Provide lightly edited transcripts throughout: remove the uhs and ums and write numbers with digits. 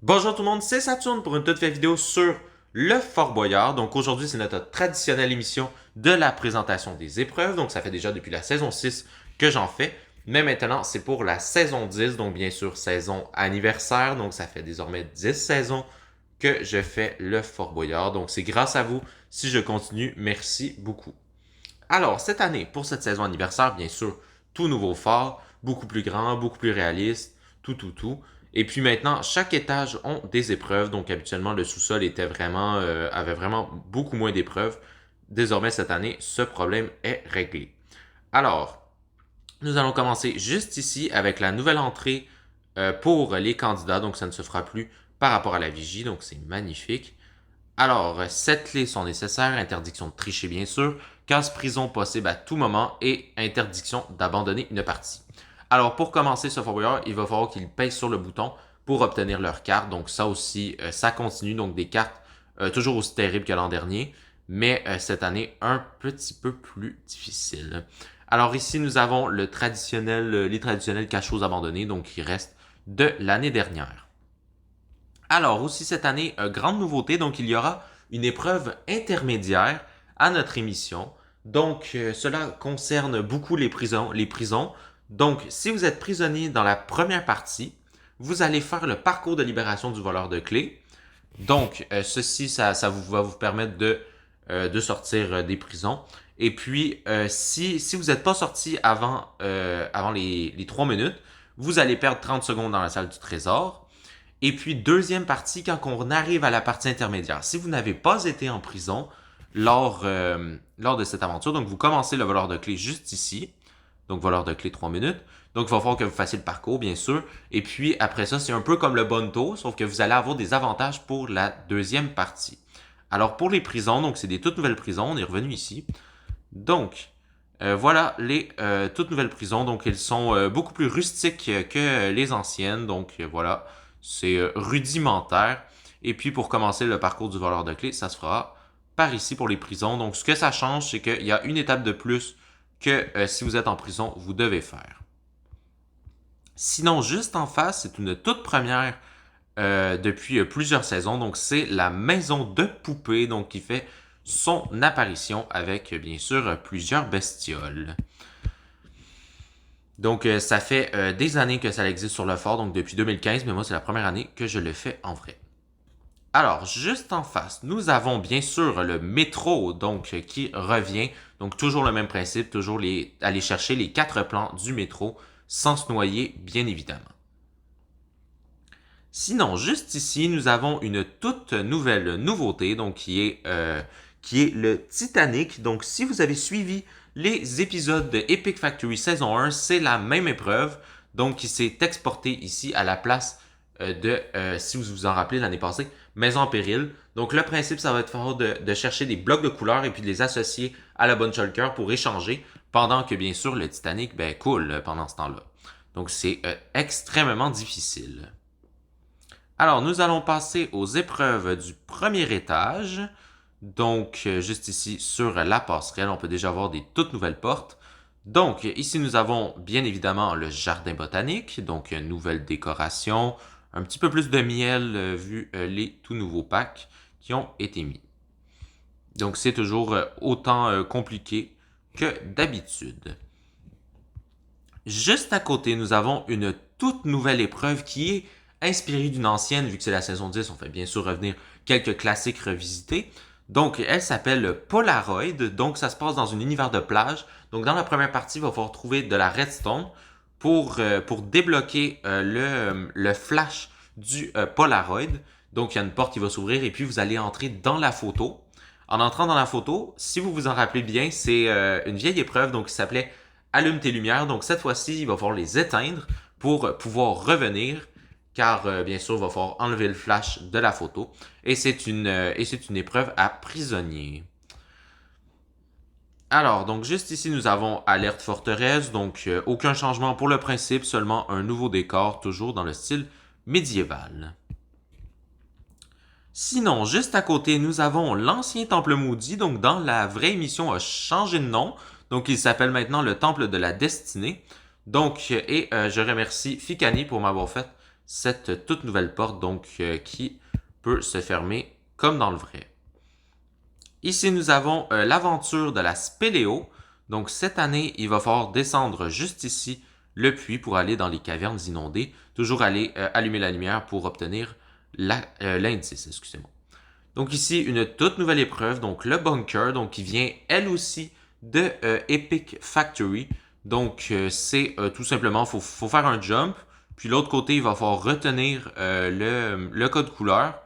Bonjour tout le monde, c'est Saturne pour une toute faite vidéo sur le Fort Boyard. Donc aujourd'hui, c'est notre traditionnelle émission de la présentation des épreuves. Donc ça fait déjà depuis la saison 6 que j'en fais. Mais maintenant, c'est pour la saison 10, donc bien sûr saison anniversaire. Donc ça fait désormais 10 saisons que je fais le Fort Boyard. Donc c'est grâce à vous si je continue. Merci beaucoup. Alors, cette année, pour cette saison anniversaire, bien sûr, tout nouveau fort, beaucoup plus grand, beaucoup plus réaliste, tout. Et puis maintenant, chaque étage ont des épreuves. Donc habituellement, le sous-sol avait vraiment beaucoup moins d'épreuves. Désormais, cette année, ce problème est réglé. Alors, nous allons commencer juste ici avec la nouvelle entrée pour les candidats. Donc, ça ne se fera plus par rapport à la vigie. Donc, c'est magnifique. Alors, 7 clés sont nécessaires, interdiction de tricher bien sûr, casse prison possible à tout moment et interdiction d'abandonner une partie. Alors, pour commencer ce Fort Boyard, il va falloir qu'ils pèsent sur le bouton pour obtenir leur carte. Donc ça aussi, ça continue. Donc des cartes toujours aussi terribles que l'an dernier, mais cette année un petit peu plus difficile. Alors ici, nous avons les traditionnels cachots abandonnés, donc qui restent de l'année dernière. Alors, aussi cette année, grande nouveauté, donc il y aura une épreuve intermédiaire à notre émission. Donc, cela concerne beaucoup les prisons. Donc, si vous êtes prisonnier dans la première partie, vous allez faire le parcours de libération du voleur de clés. Donc, ceci, ça va vous permettre de sortir des prisons. Et puis, si vous n'êtes pas sorti avant les 3 minutes, vous allez perdre 30 secondes dans la salle du trésor. Et puis, deuxième partie, quand on arrive à la partie intermédiaire. Si vous n'avez pas été en prison lors de cette aventure, donc vous commencez le voleur de clés juste ici. Donc, voleur de clés 3 minutes. Donc, il va falloir que vous fassiez le parcours, bien sûr. Et puis, après ça, c'est un peu comme le bonto, sauf que vous allez avoir des avantages pour la deuxième partie. Alors, pour les prisons, donc c'est des toutes nouvelles prisons. On est revenu ici. Donc, voilà les toutes nouvelles prisons. Donc, elles sont beaucoup plus rustiques que les anciennes. Donc, voilà, c'est rudimentaire. Et puis, pour commencer le parcours du voleur de clés, ça se fera par ici pour les prisons. Donc, ce que ça change, c'est qu'il y a une étape de plus que si vous êtes en prison, vous devez faire. Sinon, juste en face, c'est une toute première depuis plusieurs saisons. Donc, c'est la maison de poupée, donc qui fait son apparition avec, bien sûr, plusieurs bestioles. Donc, ça fait des années que ça existe sur le fort, donc depuis 2015, mais moi, c'est la première année que je le fais en vrai. Alors, juste en face, nous avons bien sûr le métro, donc qui revient. Donc, toujours le même principe, toujours aller chercher les 4 plans du métro sans se noyer, bien évidemment. Sinon, juste ici, nous avons une toute nouvelle nouveauté, donc qui est le Titanic. Donc, si vous avez suivi les épisodes de Epic Factory saison 1, c'est la même épreuve, donc qui s'est exportée ici à la place si vous vous en rappelez l'année passée, Maison en péril. Donc, le principe, ça va être de chercher des blocs de couleurs et puis de les associer à la bonne shulker pour échanger, pendant que, bien sûr, le Titanic coule pendant ce temps-là. Donc, c'est extrêmement difficile. Alors, nous allons passer aux épreuves du premier étage. Donc, juste ici sur la passerelle, on peut déjà voir des toutes nouvelles portes. Donc, ici, nous avons bien évidemment le jardin botanique. Donc, nouvelle décoration, un petit peu plus de miel vu les tout nouveaux packs qui ont été mis. Donc, c'est toujours autant compliqué que d'habitude. Juste à côté, nous avons une toute nouvelle épreuve qui est inspirée d'une ancienne, vu que c'est la saison 10, on fait bien sûr revenir quelques classiques revisités. Donc, elle s'appelle Polaroid, donc ça se passe dans un univers de plage. Donc, dans la première partie, il va falloir trouver de la redstone pour débloquer le flash du Polaroid. Donc, il y a une porte qui va s'ouvrir et puis vous allez entrer dans la photo. En entrant dans la photo, si vous vous en rappelez bien, c'est une vieille épreuve donc qui s'appelait Allume tes lumières. Donc cette fois-ci, il va falloir les éteindre pour pouvoir revenir, car bien sûr, il va falloir enlever le flash de la photo. Et c'est une épreuve à prisonnier. Alors, donc juste ici, nous avons Alerte Forteresse. Donc aucun changement pour le principe, seulement un nouveau décor, toujours dans le style médiéval. Sinon, juste à côté, nous avons l'ancien temple maudit. Donc, dans la vraie émission, a changé de nom. Donc, il s'appelle maintenant le temple de la destinée. Donc, je remercie Fikani pour m'avoir fait cette toute nouvelle porte, donc qui peut se fermer comme dans le vrai. Ici, nous avons l'aventure de la Spéléo. Donc cette année, il va falloir descendre juste ici le puits pour aller dans les cavernes inondées. Toujours aller allumer la lumière pour obtenir l'indice, excusez-moi. Donc ici, une toute nouvelle épreuve, donc le bunker, donc qui vient elle aussi de Epic Factory. Donc c'est tout simplement, faut faire un jump, puis l'autre côté, il va falloir retenir le code couleur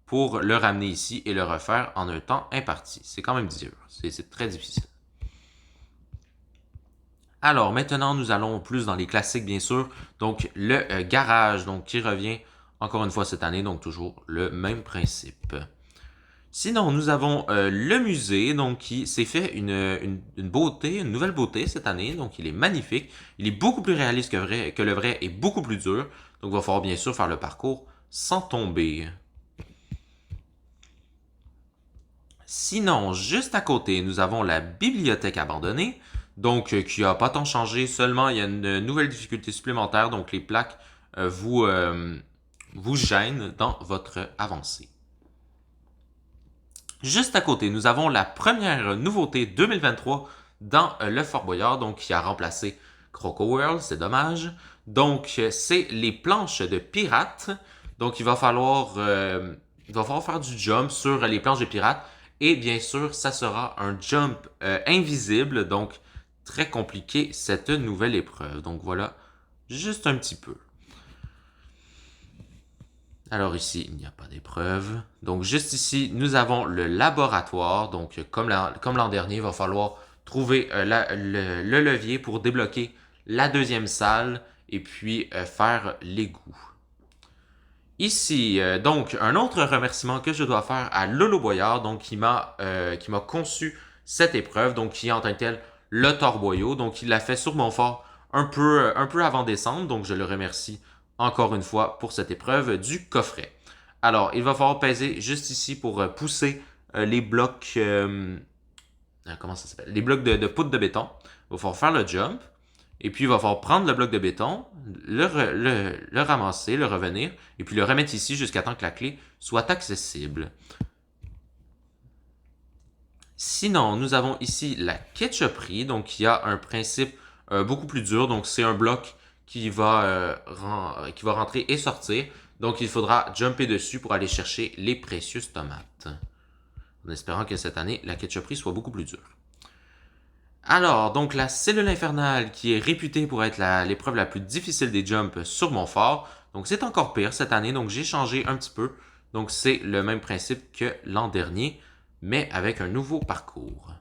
pour le ramener ici et le refaire en un temps imparti. C'est quand même dur, c'est très difficile. Alors maintenant, nous allons plus dans les classiques, bien sûr. Donc le garage, donc qui revient encore une fois cette année, donc toujours le même principe. Sinon, nous avons le musée, donc qui s'est fait une beauté, une nouvelle beauté cette année. Donc, il est magnifique. Il est beaucoup plus réaliste que le vrai et beaucoup plus dur. Donc, il va falloir bien sûr faire le parcours sans tomber. Sinon, juste à côté, nous avons la bibliothèque abandonnée. Donc, qui a pas tant changé. Seulement, il y a une nouvelle difficulté supplémentaire. Donc, les plaques vous gênent dans votre avancée. Juste à côté, nous avons la première nouveauté 2023 dans le Fort Boyard, donc qui a remplacé Croco World, c'est dommage. Donc, c'est les planches de pirates. Donc, il va falloir faire du jump sur les planches de pirates. Et bien sûr, ça sera un jump invisible, donc très compliqué cette nouvelle épreuve. Donc voilà, juste un petit peu. Alors ici, il n'y a pas d'épreuve. Donc juste ici, nous avons le laboratoire. Donc comme l'an dernier, il va falloir trouver le levier pour débloquer la deuxième salle et puis faire l'égout. Ici, donc, un autre remerciement que je dois faire à Lolo Boyard, donc qui m'a conçu cette épreuve, donc qui est en tant que tel le torboyau. Donc il l'a fait sur mon fort un peu avant décembre, donc je le remercie encore une fois pour cette épreuve du coffret. Alors, il va falloir peser juste ici pour pousser les blocs, comment ça s'appelle? Les blocs de poudre de béton. Il va falloir faire le jump. Et puis, il va falloir prendre le bloc de béton, le ramasser, le revenir, et puis le remettre ici jusqu'à temps que la clé soit accessible. Sinon, nous avons ici la ketchuperie, donc qui a un principe beaucoup plus dur. Donc, c'est un bloc qui va rentrer et sortir. Donc, il faudra jumper dessus pour aller chercher les précieuses tomates. En espérant que cette année, la ketchuperie soit beaucoup plus dure. Alors, donc la cellule infernale qui est réputée pour être l'épreuve la plus difficile des jumps sur mon fort. Donc c'est encore pire cette année, donc j'ai changé un petit peu. Donc c'est le même principe que l'an dernier, mais avec un nouveau parcours.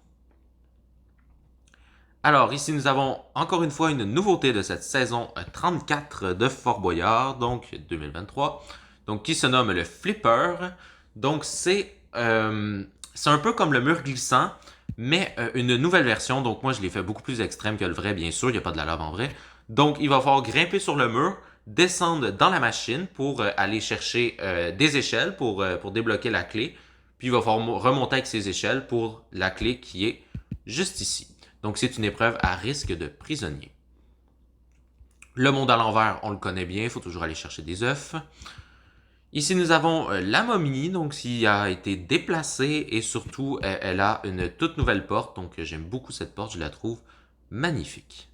Alors ici nous avons encore une fois une nouveauté de cette saison 34 de Fort Boyard, donc 2023, donc qui se nomme le Flipper. Donc c'est un peu comme le mur glissant, mais une nouvelle version. Donc moi je l'ai fait beaucoup plus extrême que le vrai, bien sûr, il n'y a pas de la lave en vrai. Donc il va falloir grimper sur le mur, descendre dans la machine pour aller chercher des échelles pour débloquer la clé. Puis il va falloir remonter avec ces échelles pour la clé qui est juste ici. Donc c'est une épreuve à risque de prisonnier. Le monde à l'envers, on le connaît bien, il faut toujours aller chercher des œufs. Ici, nous avons la momie, donc qui a été déplacée et surtout, elle a une toute nouvelle porte. Donc, j'aime beaucoup cette porte, je la trouve magnifique.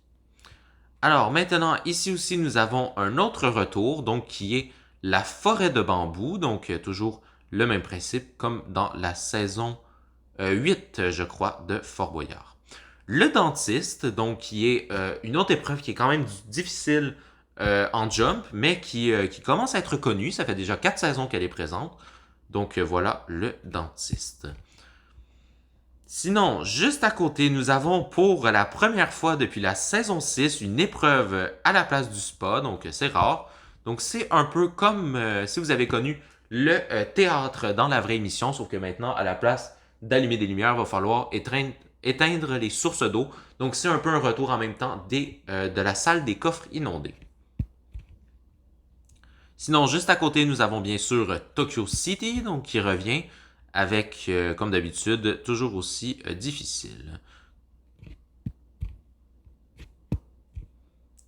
Alors, maintenant, ici aussi, nous avons un autre retour, donc qui est la forêt de bambou. Donc, toujours le même principe comme dans la saison 8, je crois, de Fort Boyard. Le dentiste, donc qui est une autre épreuve qui est quand même difficile en jump, mais qui commence à être connue. Ça fait déjà 4 saisons qu'elle est présente. Donc voilà le dentiste. Sinon, juste à côté, nous avons pour la première fois depuis la saison 6 une épreuve à la place du spa, donc c'est rare. Donc c'est un peu comme si vous avez connu le théâtre dans la vraie émission, sauf que maintenant, à la place d'allumer des lumières, il va falloir éteindre les sources d'eau. Donc c'est un peu un retour en même temps de la salle des coffres inondés. Sinon, juste à côté, nous avons bien sûr Tokyo City, donc qui revient avec, comme d'habitude, toujours aussi difficile.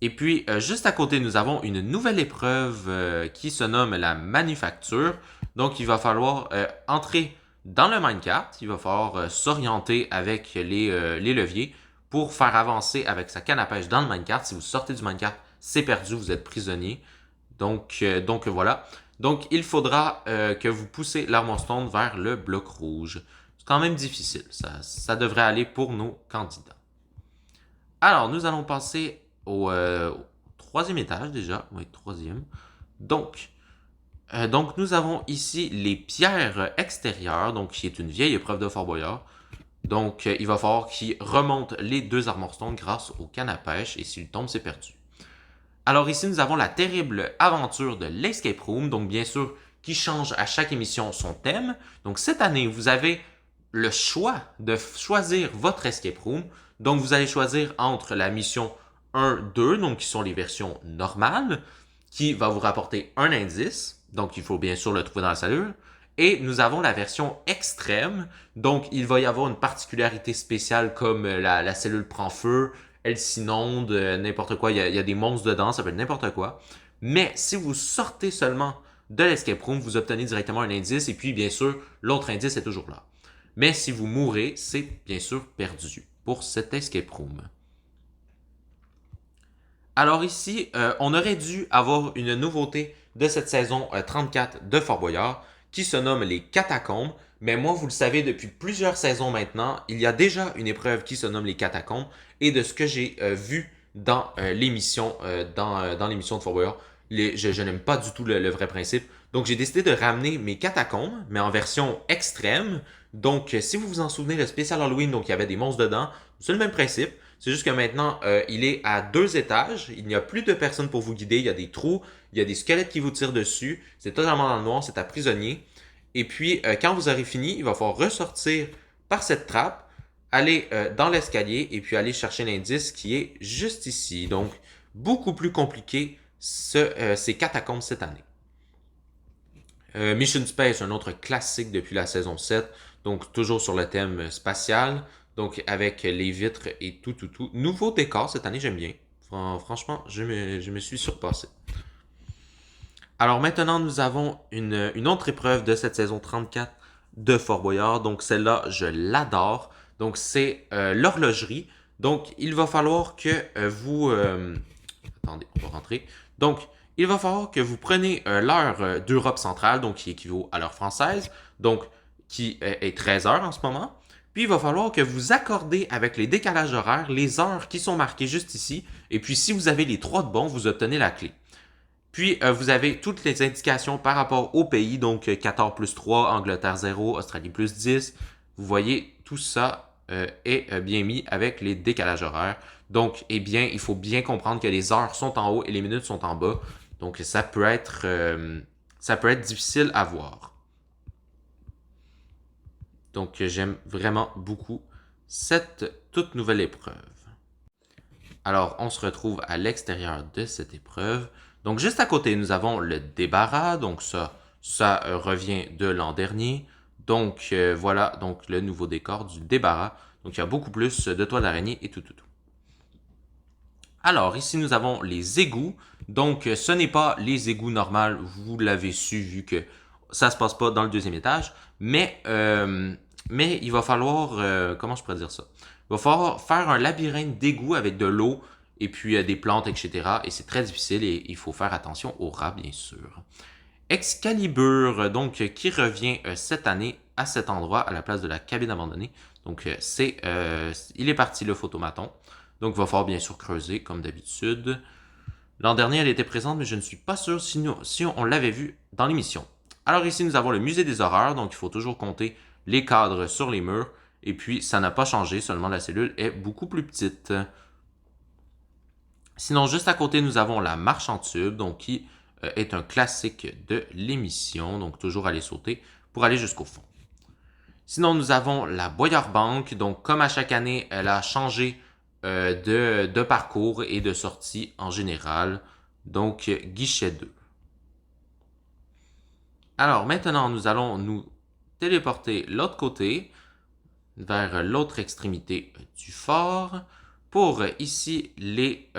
Et puis, juste à côté, nous avons une nouvelle épreuve qui se nomme la manufacture. Donc, il va falloir entrer dans le minecart. Il va falloir s'orienter avec les leviers pour faire avancer avec sa canne à pêche dans le minecart. Si vous sortez du minecart, c'est perdu, vous êtes prisonnier. Donc voilà. Donc, il faudra que vous poussez l'armor stone vers le bloc rouge. C'est quand même difficile. Ça devrait aller pour nos candidats. Alors, nous allons passer au troisième étage déjà. Oui, troisième. Donc, nous avons ici les pierres extérieures, donc qui est une vieille épreuve de Fort Boyard. Donc, il va falloir qu'il remonte les 2 armor stones grâce au canne à pêche, et s'il tombe, c'est perdu. Alors ici, nous avons la terrible aventure de l'Escape Room, donc bien sûr, qui change à chaque émission son thème. Donc cette année, vous avez le choix de choisir votre Escape Room. Donc vous allez choisir entre la mission 1, 2, donc qui sont les versions normales, qui va vous rapporter un indice. Donc il faut bien sûr le trouver dans la cellule. Et nous avons la version extrême. Donc il va y avoir une particularité spéciale comme la cellule prend feu, elle s'inonde, n'importe quoi. Il y a des monstres dedans, ça peut être n'importe quoi. Mais si vous sortez seulement de l'escape room, vous obtenez directement un indice et puis bien sûr, l'autre indice est toujours là. Mais si vous mourrez, c'est bien sûr perdu pour cet escape room. Alors ici, on aurait dû avoir une nouveauté de cette saison 34 de Fort Boyard qui se nomme les catacombes. Mais moi, vous le savez, depuis plusieurs saisons maintenant, il y a déjà une épreuve qui se nomme les catacombes. Et de ce que j'ai vu dans l'émission dans l'émission de Fort Boyard, je n'aime pas du tout le vrai principe. Donc j'ai décidé de ramener mes catacombes, mais en version extrême. Donc si vous vous en souvenez, le spécial Halloween, donc il y avait des monstres dedans, c'est le même principe. C'est juste que maintenant, il est à 2 étages. Il n'y a plus de personnes pour vous guider. Il y a des trous. Il y a des squelettes qui vous tirent dessus. C'est totalement dans le noir. C'est à prisonnier. Et puis, quand vous aurez fini, il va falloir ressortir par cette trappe, aller dans l'escalier et puis aller chercher l'indice qui est juste ici. Donc, beaucoup plus compliqué ces catacombes cette année. Mission Space, un autre classique depuis la saison 7. Donc, toujours sur le thème spatial. Donc, avec les vitres et tout. Nouveau décor cette année, j'aime bien. Franchement, je me suis surpassé. Alors maintenant, nous avons une autre épreuve de cette saison 34 de Fort Boyard. Donc, celle-là, je l'adore. Donc, c'est l'horlogerie. Donc, il va falloir que vous... attendez, on va rentrer. Donc, il va falloir que vous preniez l'heure d'Europe centrale, donc qui équivaut à l'heure française, donc qui est 13 heures en ce moment. Puis il va falloir que vous accordez avec les décalages horaires les heures qui sont marquées juste ici. Et puis si vous avez les 3 de bon, vous obtenez la clé. Puis vous avez toutes les indications par rapport au pays, donc Qatar plus 3, Angleterre 0, Australie plus 10. Vous voyez, tout ça est bien mis avec les décalages horaires. Donc, eh bien, il faut bien comprendre que les heures sont en haut et les minutes sont en bas. Donc, ça peut être difficile à voir. Donc, j'aime vraiment beaucoup cette toute nouvelle épreuve. Alors, on se retrouve à l'extérieur de cette épreuve. Donc, juste à côté, nous avons le débarras. Donc, ça revient de l'an dernier. Donc, voilà donc le nouveau décor du débarras. Donc, il y a beaucoup plus de toiles d'araignée et tout. Alors, ici, nous avons les égouts. Donc, ce n'est pas les égouts normaux. Vous l'avez su vu que ça se passe pas dans le 2e étage. Mais il va falloir... comment je pourrais dire ça? Il va falloir faire un labyrinthe d'égouts avec de l'eau et puis des plantes, etc. Et c'est très difficile et il faut faire attention aux rats, bien sûr. Excalibur, donc, qui revient cette année à cet endroit, à la place de la cabine abandonnée. Donc, il est parti le photomaton. Donc, il va falloir bien sûr creuser, comme d'habitude. L'an dernier, elle était présente, mais je ne suis pas sûr si on l'avait vue dans l'émission. Alors ici, nous avons le musée des horreurs, donc il faut toujours compter les cadres sur les murs. Et puis, ça n'a pas changé, seulement la cellule est beaucoup plus petite. Sinon, juste à côté, nous avons la marche en tube, donc qui est un classique de l'émission, donc toujours aller sauter pour aller jusqu'au fond. Sinon, nous avons la Boyard Bank, donc comme à chaque année, elle a changé de parcours et de sortie en général, donc guichet 2. Alors maintenant, nous allons nous téléporter l'autre côté, vers l'autre extrémité du fort. Pour ici les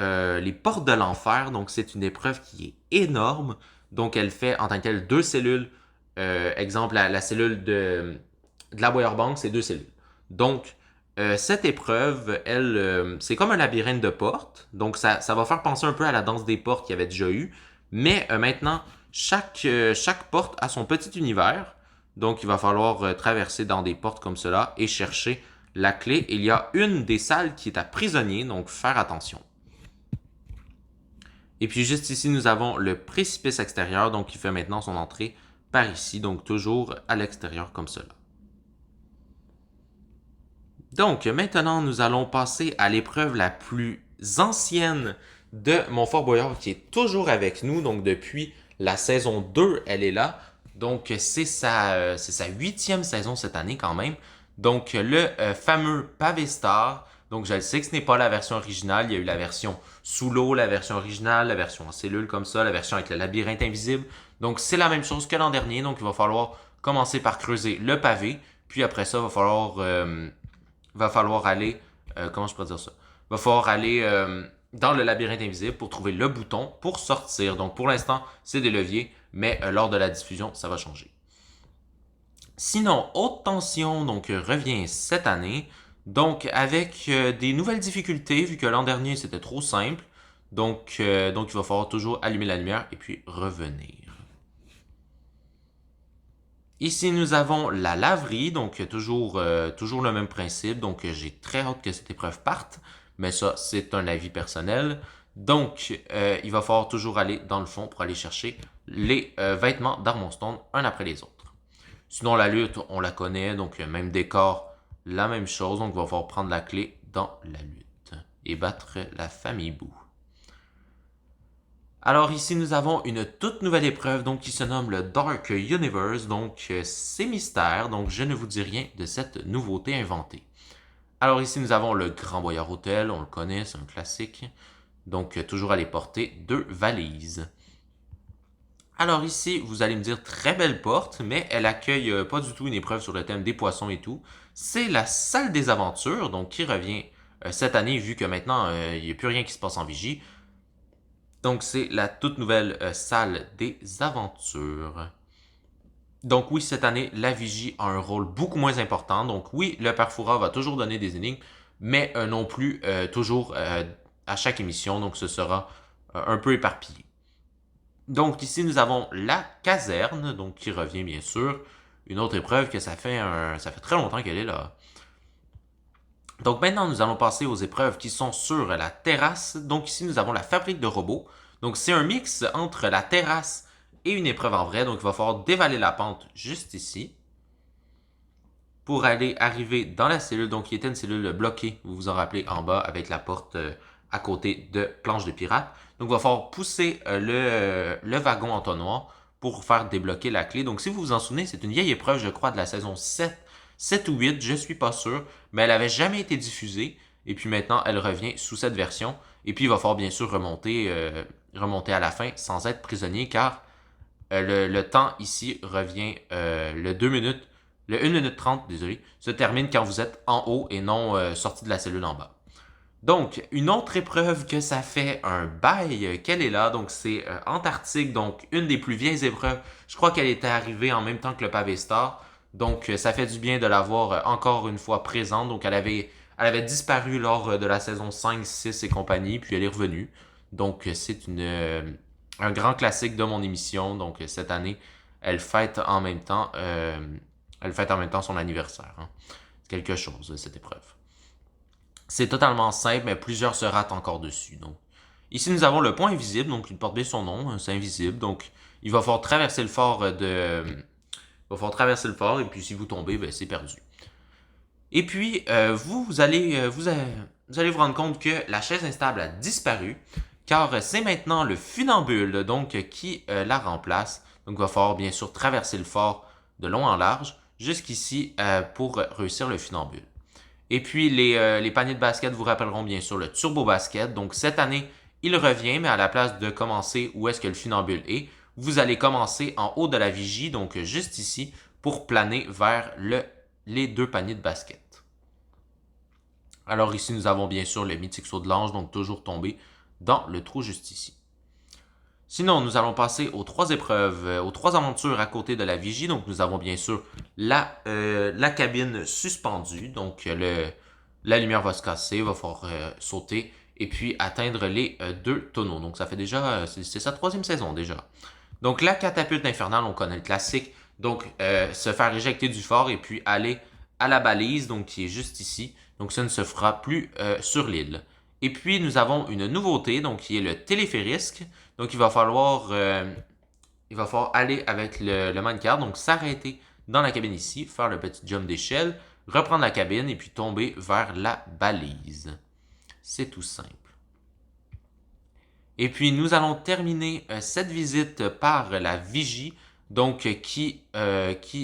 portes de l'enfer, donc c'est une épreuve qui est énorme. Donc elle fait en tant que telle deux cellules. Exemple, la cellule de la Boyer Bank, c'est deux cellules. Donc cette épreuve, elle, c'est comme un labyrinthe de portes. Donc ça va faire penser un peu à la danse des portes qu'il y avait déjà eu. Mais maintenant, chaque porte a son petit univers. Donc il va falloir traverser dans des portes comme cela et chercher la clé. Il y a une des salles qui est à prisonnier, donc faire attention. Et puis juste ici, nous avons le précipice extérieur, donc qui fait maintenant son entrée par ici, donc toujours à l'extérieur comme cela. Donc maintenant, nous allons passer à l'épreuve la plus ancienne de mon Fort Boyard qui est toujours avec nous, donc depuis la saison 2, elle est là. Donc c'est sa 8e saison cette année quand même. Donc le fameux Pavé Star. Donc je le sais que ce n'est pas la version originale, il y a eu la version sous l'eau, la version originale, la version en cellule comme ça, la version avec le labyrinthe invisible. Donc c'est la même chose que l'an dernier, donc il va falloir commencer par creuser le pavé, puis après ça, il va falloir aller, comment je pourrais dire ça? Il va falloir aller dans le labyrinthe invisible pour trouver le bouton pour sortir. Donc pour l'instant, c'est des leviers, mais lors de la diffusion, ça va changer. Sinon, Haute Tension donc revient cette année, donc avec des nouvelles difficultés vu que l'an dernier c'était trop simple. Donc il va falloir toujours allumer la lumière et puis revenir. Ici, nous avons la laverie, donc toujours le même principe. Donc, j'ai très hâte que cette épreuve parte, mais ça, c'est un avis personnel. Donc, il va falloir toujours aller dans le fond pour aller chercher les vêtements d'Armonstone un après les autres. Sinon, la lutte, on la connaît, donc même décor, la même chose. Donc, il va falloir prendre la clé dans la lutte et battre la famille Boo. Alors ici, nous avons une toute nouvelle épreuve donc qui se nomme le Dark Universe, donc c'est mystère, donc je ne vous dis rien de cette nouveauté inventée. Alors ici, nous avons le Grand Boyard Hotel, on le connaît, c'est un classique, donc toujours aller porter 2 valises. Alors ici, vous allez me dire très belle porte, mais elle accueille pas du tout une épreuve sur le thème des poissons et tout. C'est la salle des aventures, donc qui revient cette année vu que maintenant il n'y a plus rien qui se passe en vigie. Donc, c'est la toute nouvelle salle des aventures. Donc, oui, cette année, la vigie a un rôle beaucoup moins important. Donc, oui, le Perfora va toujours donner des énigmes, mais non plus toujours à chaque émission. Donc, ce sera un peu éparpillé. Donc, ici, nous avons la caserne, donc qui revient bien sûr. Une autre épreuve que ça fait très longtemps qu'elle est là. Donc maintenant, nous allons passer aux épreuves qui sont sur la terrasse. Donc ici, nous avons la fabrique de robots. Donc c'est un mix entre la terrasse et une épreuve en vrai. Donc il va falloir dévaler la pente juste ici pour aller arriver dans la cellule. Donc qui était une cellule bloquée, vous vous en rappelez, en bas avec la porte à côté de planche de pirate. Donc il va falloir pousser le wagon entonnoir pour faire débloquer la clé. Donc si vous vous en souvenez, c'est une vieille épreuve, je crois, de la saison 7 ou 8, je suis pas sûr, mais elle avait jamais été diffusée. Et puis maintenant, elle revient sous cette version. Et puis il va falloir bien sûr remonter à la fin sans être prisonnier, car le temps ici revient le 2 minutes, le 1 minute 30, désolé, se termine quand vous êtes en haut et non sorti de la cellule en bas. Donc, une autre épreuve que ça fait un bail qu'elle est là, donc c'est Antarctique, donc une des plus vieilles épreuves. Je crois qu'elle était arrivée en même temps que le Pavé Star. Donc, ça fait du bien de la voir encore une fois présente. Donc, elle avait disparu lors de la saison 5, 6 et compagnie, puis elle est revenue. Donc, c'est un grand classique de mon émission. Donc, cette année, elle fête en même temps son anniversaire. Hein. C'est quelque chose, cette épreuve. C'est totalement simple, mais plusieurs se ratent encore dessus. Donc, ici, nous avons le point invisible, donc il porte bien son nom, c'est invisible. Donc, il va falloir traverser le fort et puis si vous tombez, ben, c'est perdu. Et puis, vous allez vous rendre compte que la chaise instable a disparu, car c'est maintenant le funambule donc qui la remplace. Donc, il va falloir bien sûr traverser le fort de long en large jusqu'ici pour réussir le funambule. Et puis, les paniers de basket vous rappelleront bien sûr le Turbo Basket. Donc, cette année, il revient, mais à la place de commencer où est-ce que le funambule est, vous allez commencer en haut de la vigie, donc juste ici, pour planer vers les 2 paniers de basket. Alors ici, nous avons bien sûr le mythique saut de l'ange, donc toujours tombé dans le trou juste ici. Sinon, nous allons passer aux 3 épreuves, aux 3 aventures à côté de la vigie. Donc, nous avons bien sûr la cabine suspendue. Donc, la lumière va se casser, il va falloir sauter et puis atteindre les 2 tonneaux. Donc, ça fait déjà, c'est sa 3e saison déjà. Donc, la catapulte infernale, on connaît le classique. Donc, se faire éjecter du fort et puis aller à la balise, donc qui est juste ici. Donc, ça ne se fera plus sur l'île. Et puis, nous avons une nouveauté, donc qui est le téléphérique. Donc, il va falloir aller avec le minecart, donc s'arrêter dans la cabine ici, faire le petit jump d'échelle, reprendre la cabine et puis tomber vers la balise. C'est tout simple. Et puis, nous allons terminer cette visite par la vigie, donc qui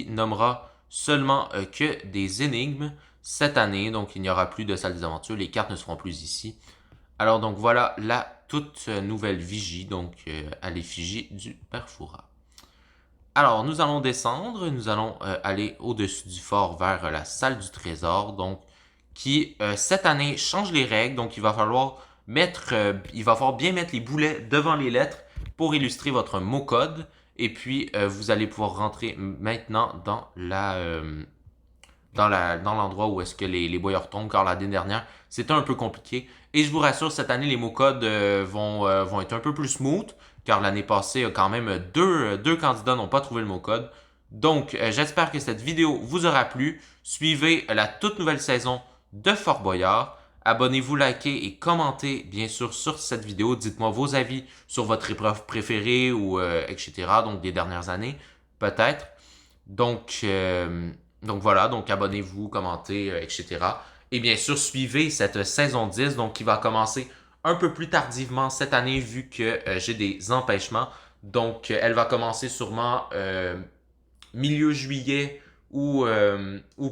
nommera seulement que des énigmes cette année. Donc, il n'y aura plus de salle des aventures, les cartes ne seront plus ici. Alors, donc voilà la toute nouvelle vigie, donc à l'effigie du Père Fouras. Alors, nous allons descendre, nous allons aller au-dessus du fort vers la salle du trésor, donc qui cette année change les règles, donc il va falloir bien mettre les boulets devant les lettres pour illustrer votre mot code, et puis vous allez pouvoir rentrer maintenant dans l'endroit où est-ce que les boyards tombent, car l'année dernière, c'était un peu compliqué. Et je vous rassure, cette année, les mots codes vont être un peu plus smooth, car l'année passée, quand même, deux candidats n'ont pas trouvé le mot code. Donc, j'espère que cette vidéo vous aura plu. Suivez la toute nouvelle saison de Fort Boyard. Abonnez-vous, likez et commentez, bien sûr, sur cette vidéo. Dites-moi vos avis sur votre épreuve préférée ou etc., donc des dernières années, peut-être. Donc voilà, donc abonnez-vous, commentez, etc. Et bien sûr, suivez cette saison 10, donc qui va commencer un peu plus tardivement cette année vu que j'ai des empêchements. Donc elle va commencer sûrement milieu juillet ou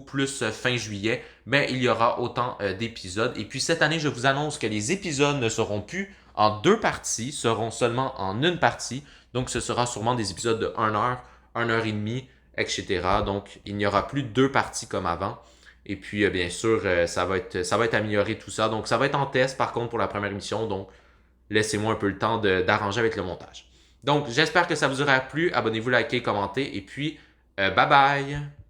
plus fin juillet, mais il y aura autant d'épisodes. Et puis cette année, je vous annonce que les épisodes ne seront plus en 2 parties, seront seulement en une partie. Donc ce sera sûrement des épisodes de 1 heure, 1 heure et demie, etc. Donc il n'y aura plus 2 parties comme avant. Et puis bien sûr, ça va être amélioré tout ça. Donc ça va être en test par contre pour la première émission. Donc laissez-moi un peu le temps d'arranger avec le montage. Donc j'espère que ça vous aura plu. Abonnez-vous, likez, commentez. Et puis bye bye!